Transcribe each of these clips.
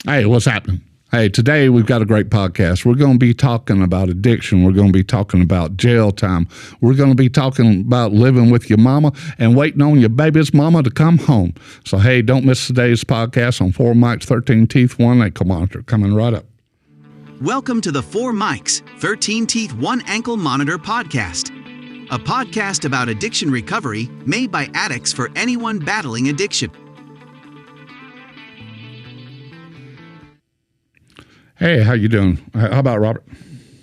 Hey, what's happening? Hey, today we've got a great podcast. We're going to be talking about addiction. We're going to be talking about jail time. We're going to be talking about living with your mama and waiting on your baby's mama to come home. So, hey, don't miss today's podcast on 4 Mics, 13 Teeth, 1 Ankle Monitor. Coming right up. Welcome to the 4 Mics, 13 Teeth, 1 Ankle Monitor podcast. A podcast about addiction recovery made by addicts for anyone battling addiction. Hey, how you doing? How about Robert?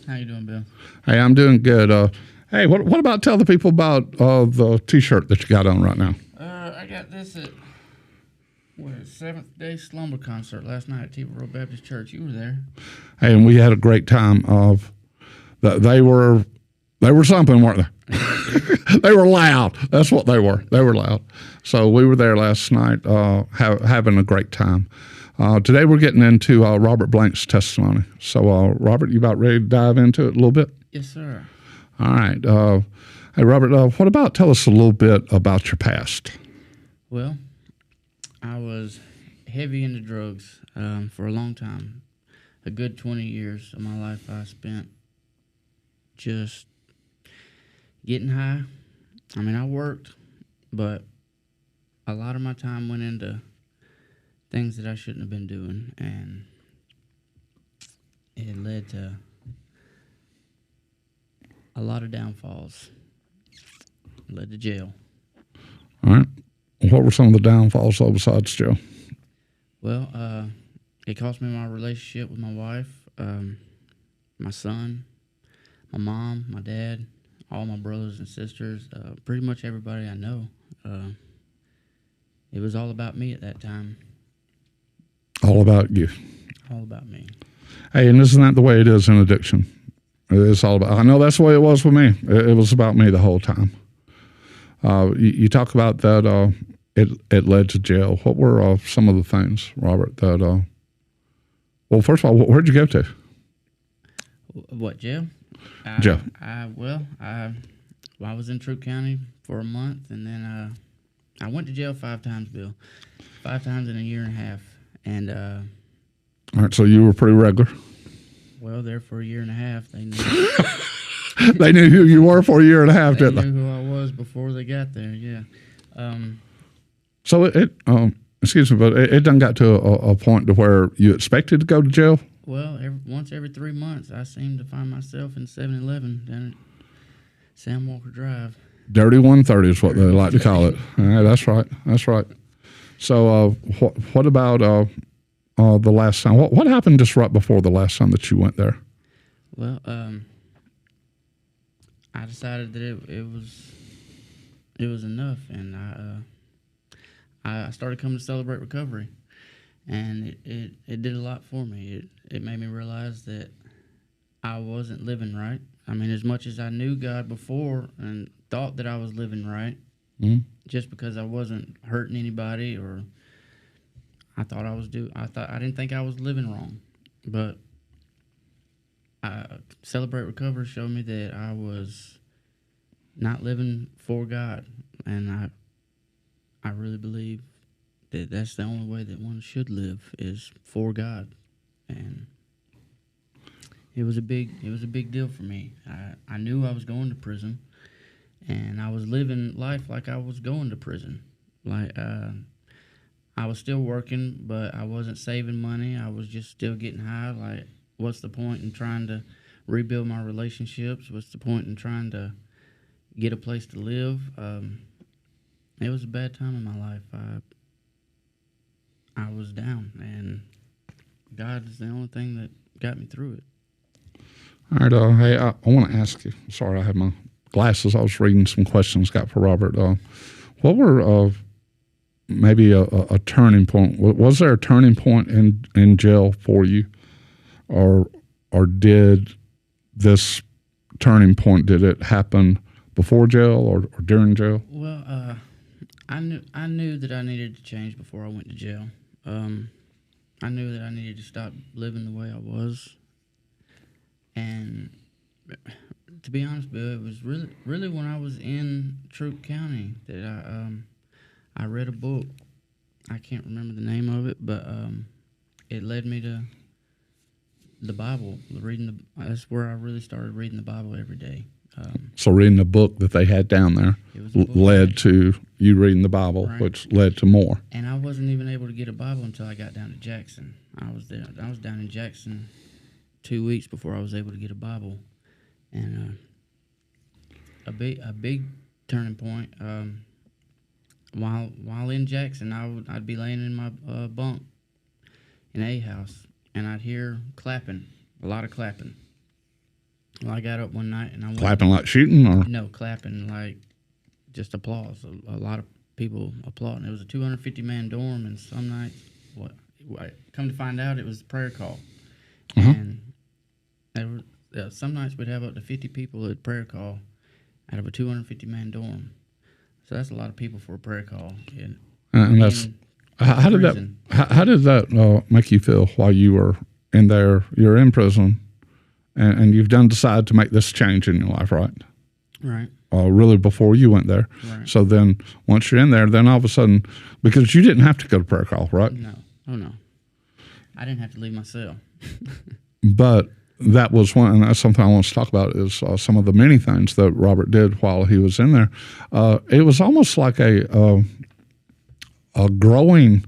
How you doing, Bill? Hey, I'm doing good. Hey, what about tell the people about the T-shirt that you got on right now? I got this at Seventh Day Slumber concert last night at Parole Baptist Church. You were there. Hey, and we had a great time. They were something, weren't they? They were loud. That's what they were. They were loud. So we were there last night, having a great time. Today we're getting into Robert Blank's testimony. So, Robert, you about ready to dive into it a little bit? Yes, sir. All right. Hey, Robert, what about tell us a little bit about your past? Well, I was heavy into drugs for a long time. A good 20 years of my life I spent just getting high. I mean, I worked, but a lot of my time went into things that I shouldn't have been doing, and it led to a lot of downfalls. It led to jail. All right. What were some of the downfalls besides jail? Well, it cost me my relationship with my wife, my son, my mom, my dad, all my brothers and sisters, pretty much everybody I know. It was all about me at that time. All about you. All about me. Hey, and isn't that the way it is in addiction? It's all about, I know that's the way it was with me. It was about me the whole time. You talk about that it led to jail. What were some of the things, Robert, that, well, first of all, where'd you go to? What, jail? Jail. I was in Troup County for a month, and then I went to jail 5 times, Bill. 5 times in a year and a half. And all right, so you were pretty regular. Well, there for a year and a half, they knew. They knew who you were for a year and a half, didn't they? They knew who I was before they got there. Yeah. So excuse me, but it done got to a point to where you expected to go to jail. Well, once every 3 months, I seem to find myself in 7-Eleven down at Sam Walker Drive. Dirty 130 is what they like to call it. Yeah, that's right. That's right. So what about the last time? What happened just right before the last time that you went there? Well, I decided that it was enough, and I started coming to Celebrate Recovery, and it did a lot for me. It made me realize that I wasn't living right. I mean, as much as I knew God before and thought that I was living right, just because I wasn't hurting anybody, or I didn't think I was living wrong, but Celebrate Recovery showed me that I was not living for God, and I really believe that that's the only way that one should live, is for God. And it was a big deal for me. I knew I was going to prison, and I was living life like I was going to prison. Like I was still working, but I wasn't saving money. I was just still getting high. Like, what's the point in trying to rebuild my relationships? What's the point in trying to get a place to live? It was a bad time in my life. I was down, and God is the only thing that got me through it. All right. Hey, I want to ask you. Sorry, I had my glasses. I was reading some questions got for Robert. What were maybe a turning point? Was there a turning point in jail for you, or did this turning point, did it happen before jail or during jail? Well, I knew that I needed to change before I went to jail. I knew that I needed to stop living the way I was, and to be honest, Bill, it was really when I was in Troup County that I read a book. I can't remember the name of it, but it led me to the Bible, that's where I really started reading the Bible every day. So reading the book that they had down there It was a book, led to you reading the Bible, right, which led to more. and I wasn't even able to get a Bible until I got down to Jackson. I was down in Jackson 2 weeks before I was able to get a Bible, and a big turning point. While in Jackson, I'd be laying in my bunk in a house, and I'd hear clapping, a lot of clapping. Well, I got up one night and I went, Clapping like shooting, or no, clapping like just applause. A lot of people applauding. It was a 250-man dorm, and some nights, come to find out, it was a prayer call, and some nights we'd have up to 50 people at prayer call out of a 250-man dorm. So that's a lot of people for a prayer call. and that's how did that make you feel while you were in there? You're in prison, and you've decided to make this change in your life, right? Right. Really before you went there. Right. So then once you're in there, then all of a sudden, because you didn't have to go to prayer call, right? No. Oh, no. I didn't have to leave my cell. But that was one, and that's something I want to talk about, is some of the many things that Robert did while he was in there. It was almost like a growing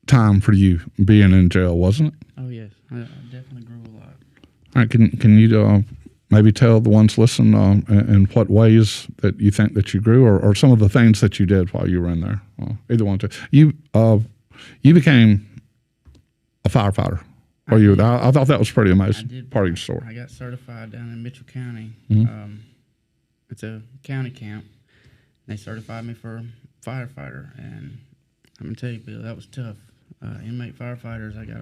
time for you being in jail, wasn't it? Oh, yes. I definitely grew a lot. All right, can you maybe tell the ones listening in what ways that you think that you grew, or some of the things that you did while you were in there? Either one. You became a firefighter. I thought that was pretty amazing. Part of your story. I got certified down in Mitchell County. Mm-hmm. It's a county camp. They certified me for firefighter, and I'm gonna tell you, Bill, that was tough. Inmate firefighters, I got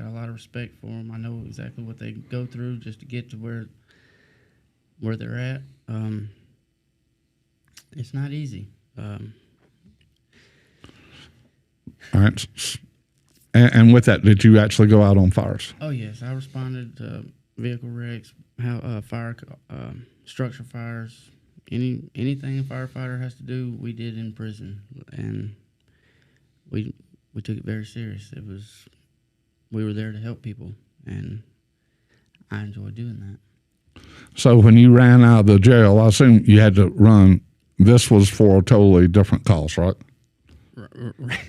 a lot of respect for them. I know exactly what they go through just to get to where they're at. It's not easy. All right. And with that, did you actually go out on fires? Oh, yes. I responded to vehicle wrecks, structure fires, anything a firefighter has to do, we did in prison. And we took it very serious. We were there to help people, and I enjoyed doing that. So when you ran out of the jail, I assume you had to run. This was for a totally different cause, right?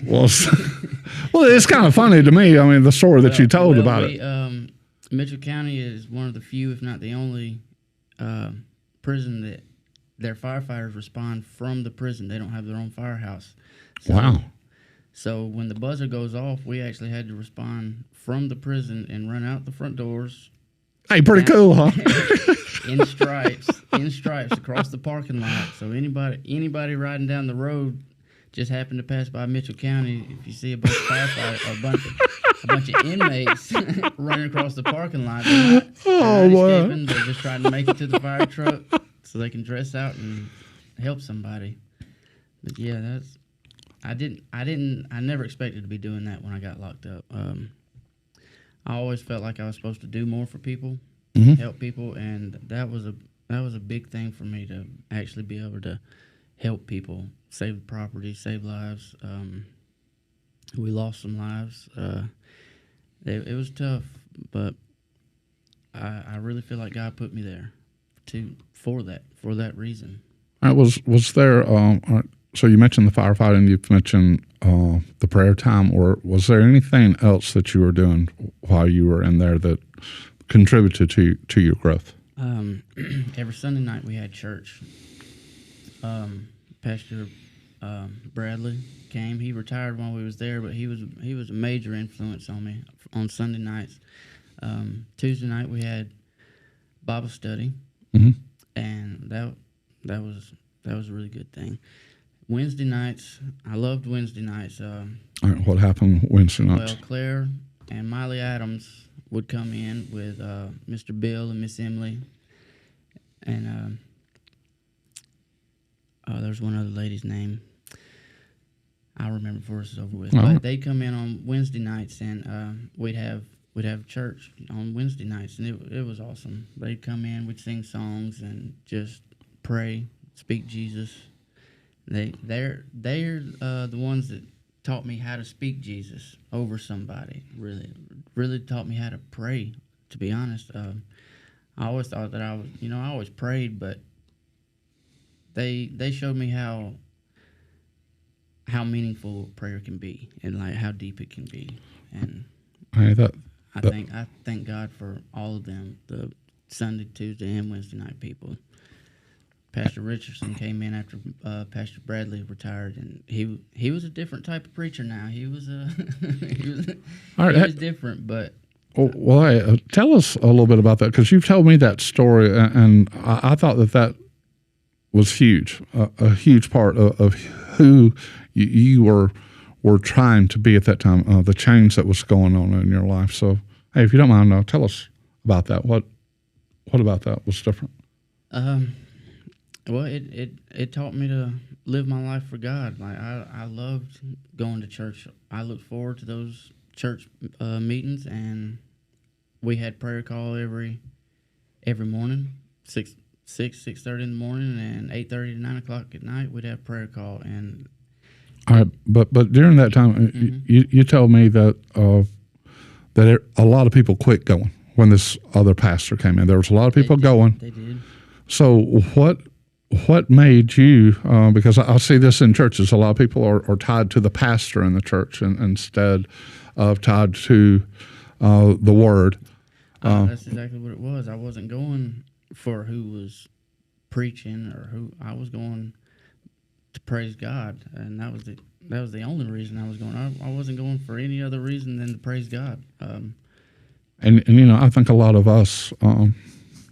Well, it's kind of funny to me. I mean, the story that you told about it. Mitchell County is one of the few, if not the only, prison that their firefighters respond from the prison. They don't have their own firehouse. Wow. So when the buzzer goes off, we actually had to respond from the prison and run out the front doors. Hey, pretty cool, huh? in stripes across the parking lot. So anybody riding down the road just happened to pass by Mitchell County. If you see a bunch of firefighters, a bunch of inmates running across the parking lot, they're not escaping. They're just trying to make it to the fire truck so they can dress out and help somebody. But yeah, I never expected to be doing that when I got locked up. I always felt like I was supposed to do more for people, help people, and that was a big thing for me, to actually be able to help people, save property, save lives. We lost some lives. It was tough, but I really feel like God put me there for that reason. Was there? So you mentioned the firefighting, you mentioned the prayer time, or was there anything else that you were doing while you were in there that contributed to your growth? Every Sunday night we had church. Pastor Bradley came. He retired while we was there, but he was a major influence on me on Sunday nights. Tuesday night we had Bible study, and that was a really good thing. Wednesday nights, I loved Wednesday nights. All right, what happened Wednesday nights? Well, Claire and Miley Adams would come in with Mr. Bill and Miss Emily, and there's one other lady's name. I'll remember before this is over with. But they'd come in on Wednesday nights, and we'd have church on Wednesday nights, and it was awesome. They'd come in, we'd sing songs, and just pray, speak Jesus. They're the ones that taught me how to speak Jesus over somebody. Really taught me how to pray. To be honest, I always thought that I always prayed, but they showed me how meaningful prayer can be and like how deep it can be. And I thank God for all of them, the Sunday, Tuesday, and Wednesday night people. Pastor Richardson came in after Pastor Bradley retired, and he was a different type of preacher now. He was different, but. Well, tell us a little bit about that, because you've told me that story, and I thought that was huge, a huge part of who you were trying to be at that time, the change that was going on in your life. So, hey, if you don't mind, tell us about that. What about that was different? Well, it taught me to live my life for God. Like I loved going to church. I looked forward to those church meetings, and we had prayer call every morning, 6:30 in the morning, and 8:30 to 9 o'clock at night. We'd have prayer call. And all right, but during that time, you told me that a lot of people quit going when this other pastor came in. There was a lot of people going. They did. So what made you? Because I see this in churches, a lot of people are tied to the pastor in the church instead of tied to the word. That's exactly what it was. I wasn't going for who was preaching or who. I was going to praise God, and that was the only reason I was going. I wasn't going for any other reason than to praise God. And I think a lot of us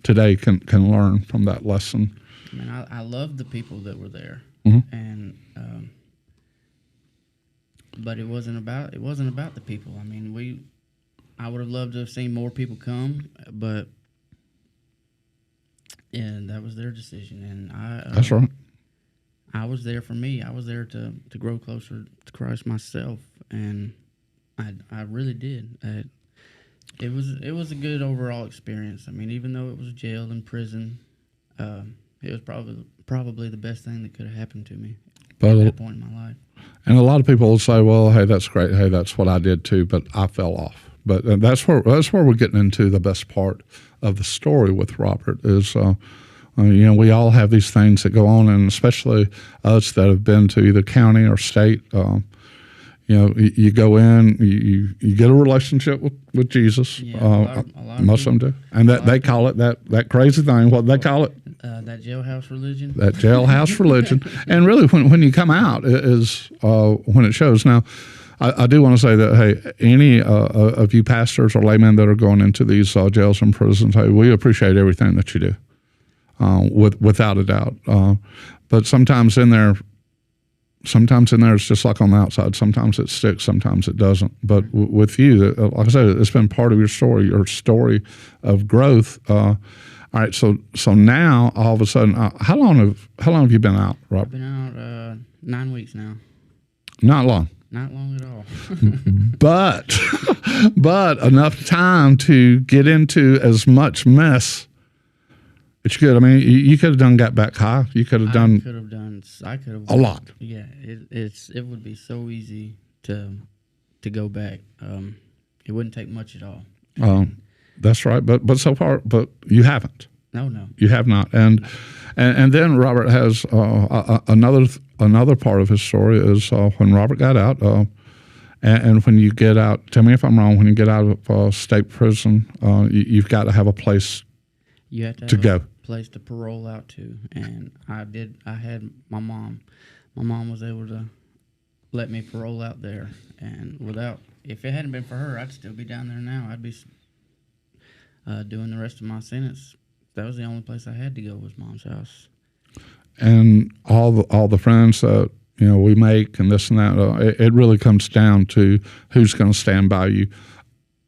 today can learn from that lesson. I mean, I loved the people that were there, and but it wasn't about the people. I mean, I would have loved to have seen more people come, but yeah, that was their decision, and that's right. I was there for me. I was there to grow closer to Christ myself, and I really did. It was a good overall experience. I mean, even though it was jail and prison, it was probably the best thing that could have happened to me at that point in my life. And a lot of people will say, "Well, hey, that's great. Hey, that's what I did too," but I fell off. But that's where we're getting into the best part of the story with Robert is, we all have these things that go on, and especially us that have been to either county or state. You go in, you get a relationship with Jesus. Yeah, a lot most of them do, and they call it that crazy thing. What they call it? That jailhouse religion. That jailhouse religion, and really, when you come out, is when it shows. Now, I do want to say that, hey, any of you pastors or laymen that are going into these jails and prisons, hey, we appreciate everything that you do, without a doubt. But sometimes in there, it's just like on the outside. Sometimes it sticks, sometimes it doesn't. But with you, like I said, it's been part of your story of growth. All right, so now all of a sudden, how long have you been out, Rob? I've been out 9 weeks now. Not long. Not long at all. but enough time to get into as much mess as you could. I mean, you could have got back high. You could have done. I could have a lot. Yeah, it would be so easy to go back. It wouldn't take much at all. That's right. But so far, you haven't. No. You have not. And then Robert has another part of his story is when Robert got out, and when you get out, tell me if I'm wrong, when you get out of state prison, you've got to have a place you have to go. A place to parole out to. And I had my mom. My mom was able to let me parole out there. And if it hadn't been for her, I'd still be down there now. I'd be doing the rest of my sentence. That was the only place I had to go was Mom's house. And all the friends that we make and this and that, it really comes down to who's going to stand by you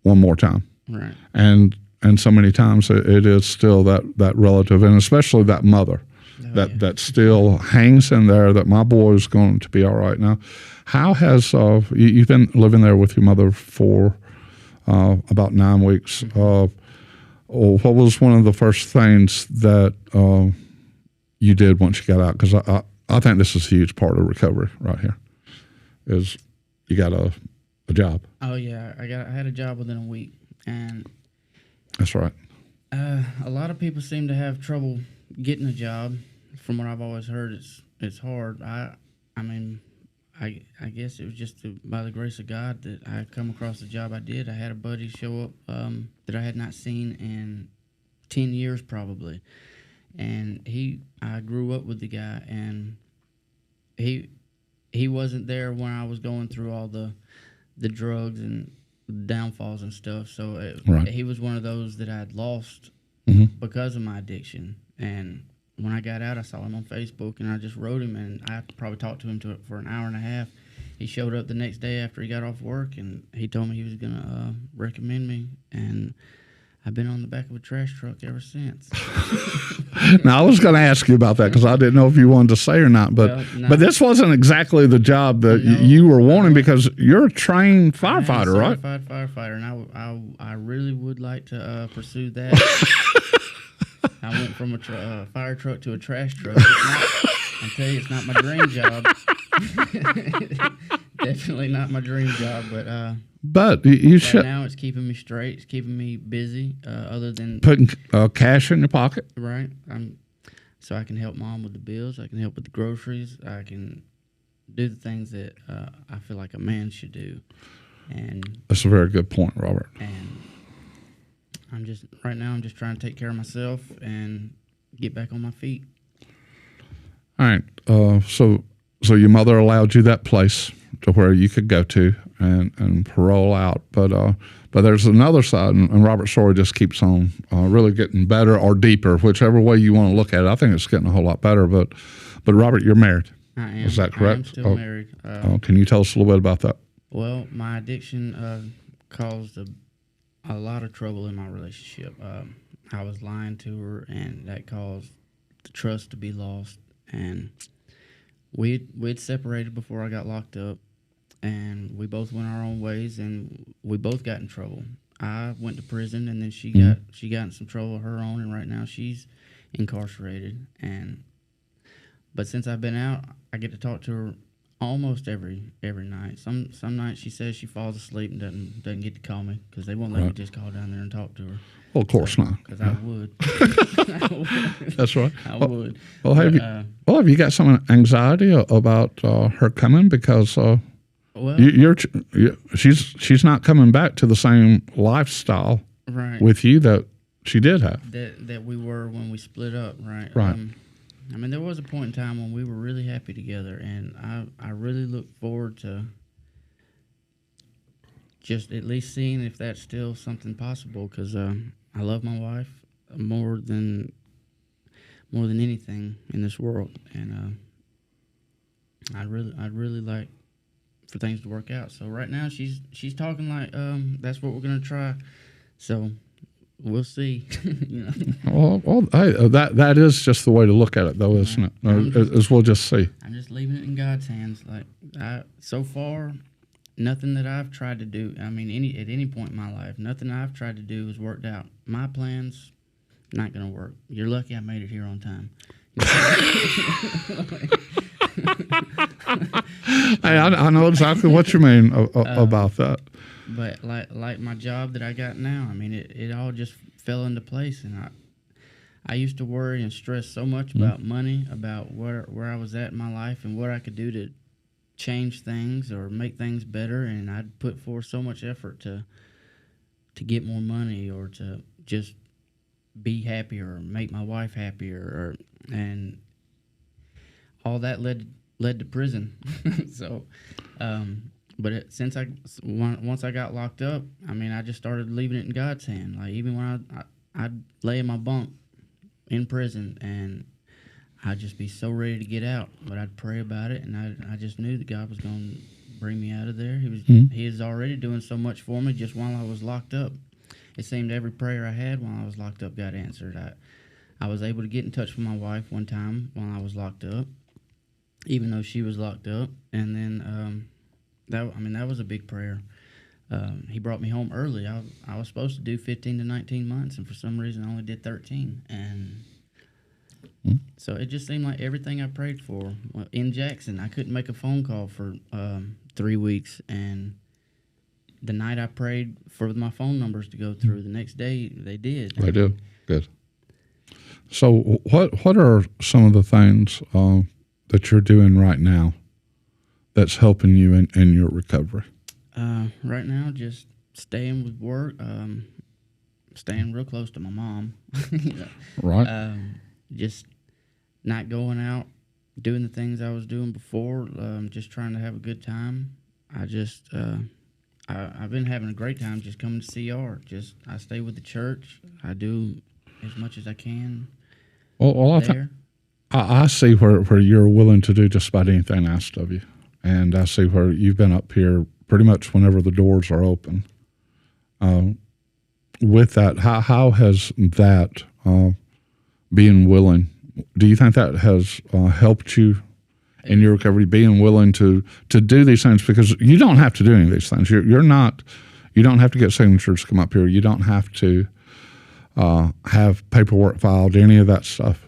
one more time. Right. And so many times it is still that relative, and especially that mother that still hangs in there. That my boy is going to be all right. Now, how has you've been living there with your mother for about 9 weeks? What was one of the first things that you did once you got out? Because I think this is a huge part of recovery right here. Is you got a job. Oh yeah, I had a job within a week, and That's right. a lot of people seem to have trouble getting a job. From what I've always heard, it's hard. I mean, I guess it was just by the grace of God that I come across the job I did. I had a buddy show up that I had not seen in 10 years probably, and I grew up with the guy, and he wasn't there when I was going through all the drugs and downfalls and stuff. So he was one of those that I'd lost because of my addiction. And when I got out, I saw him on Facebook, and I just wrote him, and I probably talked to him for an hour and a half. He showed up the next day after he got off work, and he told me he was going to recommend me, and I've been on the back of a trash truck ever since. Now, I was going to ask you about that because I didn't know if you wanted to say or not, but this wasn't exactly the job that you were wanting because you're a trained firefighter, right? Certified firefighter, and I really would like to pursue that. I went from a fire truck to a trash truck. I tell you, it's not my dream job. Definitely not my dream job, but you should. Right now, it's keeping me straight. It's keeping me busy. Other than putting cash in your pocket, right? So I can help Mom with the bills. I can help with the groceries. I can do the things that I feel like a man should do. And that's a very good point, Robert. And I'm just trying to take care of myself and get back on my feet. All right. So your mother allowed you that place to where you could go to and parole out, but there's another side, and Robert's story just keeps on really getting better or deeper, whichever way you want to look at it. I think it's getting a whole lot better. But Robert, you're married. I am. Is that correct? I am still married. Can you tell us a little bit about that? Well, my addiction caused a lot of trouble in my relationship. I was lying to her, and that caused the trust to be lost. And we'd separated before I got locked up, and we both went our own ways, and we both got in trouble. I went to prison, and then she got in some trouble of her own, and right now she's incarcerated. But since I've been out, I get to talk to her almost every night. Some nights she says she falls asleep and doesn't get to call me because they won't let me just call down there and talk to her. Well, of course not. Because I would. That's right. I would. Well, have you got some anxiety about her coming because she's not coming back to the same lifestyle with you that she did have. That we were when we split up, right? Right. I mean, there was a point in time when we were really happy together, and I really look forward to just at least seeing if that's still something possible, because I love my wife more than anything in this world, and I'd really like for things to work out. So right now she's talking like that's what we're gonna try. So we'll see. You know? Well, that is just the way to look at it, though, isn't it? As we'll just see. I'm just leaving it in God's hands. Like so far, nothing that I've tried to do. I mean, at any point in my life, nothing I've tried to do has worked out. My plans not gonna work. You're lucky I made it here on time. Hey, I know exactly what you mean about that. But like my job that I got now, I mean, it all just fell into place, and I used to worry and stress so much about money, about where I was at in my life and what I could do to change things or make things better, and I'd put forth so much effort to get more money or to just be happier or make my wife happier, and all that led to prison. So, but once I got locked up, I mean, I just started leaving it in God's hand. Like even when I'd lay in my bunk in prison, and I'd just be so ready to get out, but I'd pray about it, and I just knew that God was going to bring me out of there. He was already doing so much for me just while I was locked up. It seemed every prayer I had while I was locked up got answered. I was able to get in touch with my wife one time while I was locked up, even though she was locked up, and then that was a big prayer. He brought me home early. I was supposed to do 15 to 19 months, and for some reason I only did 13. And So it just seemed like everything I prayed for. In Jackson, I couldn't make a phone call for 3 weeks, and the night I prayed for my phone numbers to go through, the next day they did. They do. Good. So what are some of the things that you're doing right now that's helping you in your recovery? Right now, just staying with work, staying real close to my mom. Right. Just not going out, doing the things I was doing before, just trying to have a good time. I've been having a great time just coming to CR. I stay with the church. I do as much as I can. Well, I see where you're willing to do just about anything asked of you. And I see where you've been up here pretty much whenever the doors are open. With that, how has that being willing, do you think that has helped you in your recovery, being willing to do these things? Because you don't have to do any of these things. You don't have to get signatures to come up here. You don't have to have paperwork filed, any of that stuff.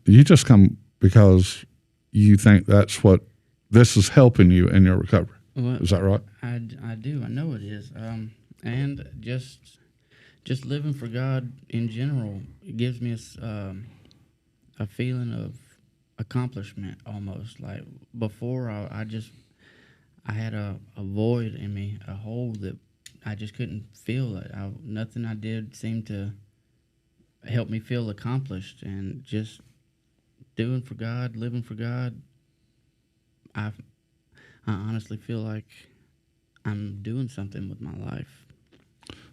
You just come because you think that's what this is helping you in your recovery. Well, is that right? I do. I know it is. And just living for God in general, it gives me a feeling of accomplishment almost. Like before, I had a void in me, a hole that I just couldn't feel it. Nothing I did seemed to help me feel accomplished, and just doing for God, living for God, I honestly feel like I'm doing something with my life.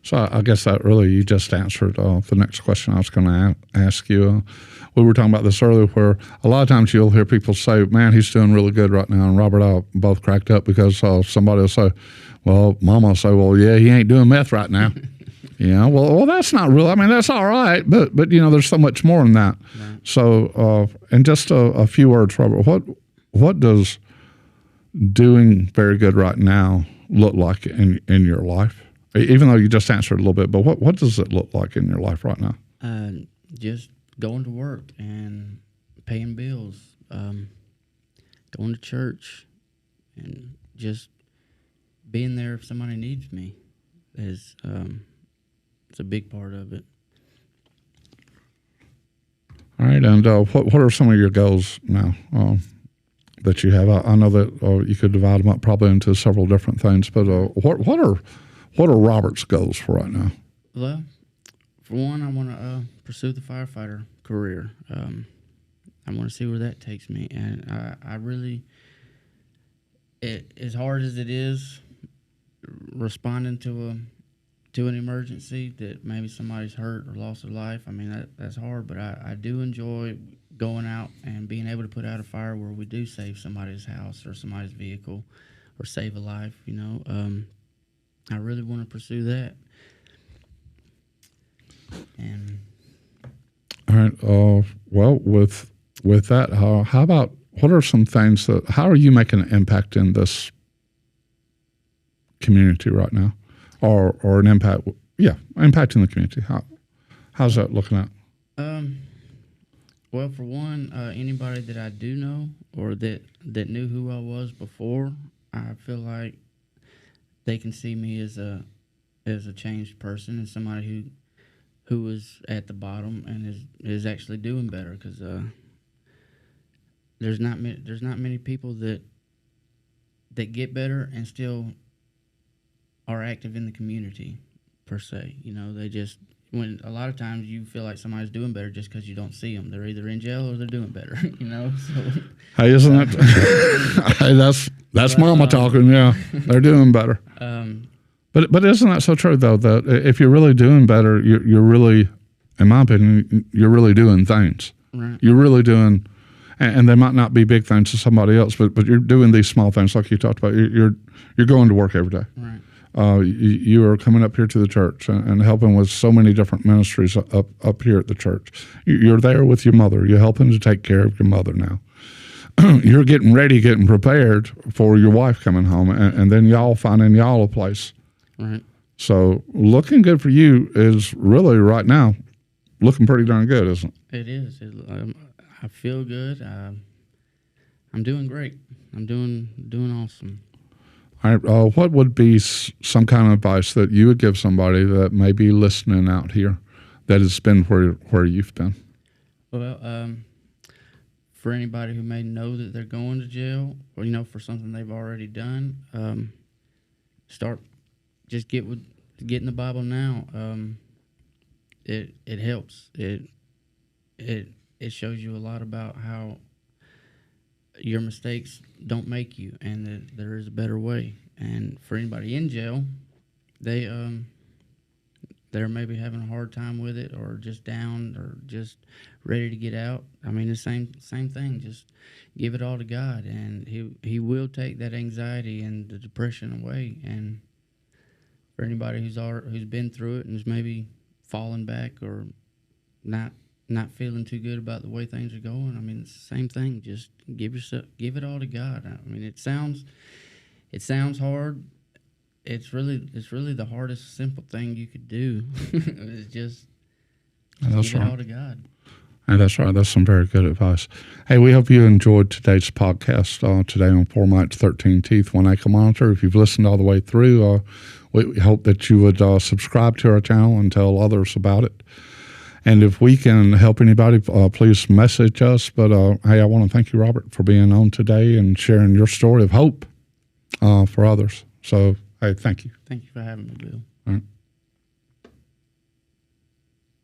So I guess that really, you just answered the next question I was going to ask you. We were talking about this earlier, where a lot of times you'll hear people say, man, he's doing really good right now. And Robert and I both cracked up because somebody will say, well, Mama will say, well, yeah, he ain't doing meth right now. Well, that's not real. I mean, that's all right. But there's so much more than that. Right. So in just a few words, Robert, what does doing very good right now look like in your life? Even though you just answered a little bit, but what does it look like in your life right now? Just going to work and paying bills, going to church, and just being there if somebody needs me is it's a big part of it. All right, and what are some of your goals now that you have? I know that you could divide them up probably into several different things, but what are Robert's goals for right now? Well, for one, I want to pursue the firefighter career. I want to see where that takes me, and I really, as hard as it is, responding to an emergency that maybe somebody's hurt or lost their life. I mean, that's hard, but I do enjoy going out and being able to put out a fire where we do save somebody's house or somebody's vehicle or save a life. I really want to pursue that. And all right. Well, with that, how about what are some things how are you making an impact in this community right now, or an impact? Yeah, impacting the community. How's that looking at? Well, for one, anybody that I do know or that knew who I was before, I feel like they can see me as a changed person and somebody who was at the bottom and is actually doing better, because there's not many people that get better and still are active in the community per se. They just, when a lot of times you feel like somebody's doing better just because you don't see them. They're either in jail or they're doing better. So hey, isn't it? Hey, that's Mama talking. Yeah, they're doing better. But isn't that so true though, that if you're really doing better, you're really, in my opinion, you're really doing things. Right. You're really doing, and they might not be big things to somebody else, but you're doing these small things like you talked about. You're going to work every day. Right. You are coming up here to the church and helping with so many different ministries up here at the church. You're there with your mother. You're helping to take care of your mother now. You're getting ready, getting prepared for your wife coming home, and then y'all finding y'all a place. Right. So looking good for you is really right now looking pretty darn good, isn't it? It is. I feel good. I'm doing great. I'm doing awesome. All right. What would be some kind of advice that you would give somebody that may be listening out here that has been where you've been? Well, for anybody who may know that they're going to jail, or for something they've already done, just get in the Bible now. It helps. It shows you a lot about how your mistakes don't make you, and that there is a better way. And for anybody in jail, they're maybe having a hard time with it, or just down, or just ready to get out. I mean, the same thing. Just give it all to God, and He will take that anxiety and the depression away. And for anybody who's been through it and is maybe falling back or not feeling too good about the way things are going, I mean, it's the same thing. Just give it all to God. I mean, it sounds hard. It's really the hardest simple thing you could do. It's just give it all to God. And that's right. That's some very good advice. Hey, we hope you enjoyed today's podcast today on 4 Mics, 13 Teeth, 1 Ankle Monitor. If you've listened all the way through, we hope that you would subscribe to our channel and tell others about it. And if we can help anybody, please message us. But hey, I want to thank you, Robert, for being on today and sharing your story of hope for others. So, hey, thank you. Thank you for having me, Bill. All right.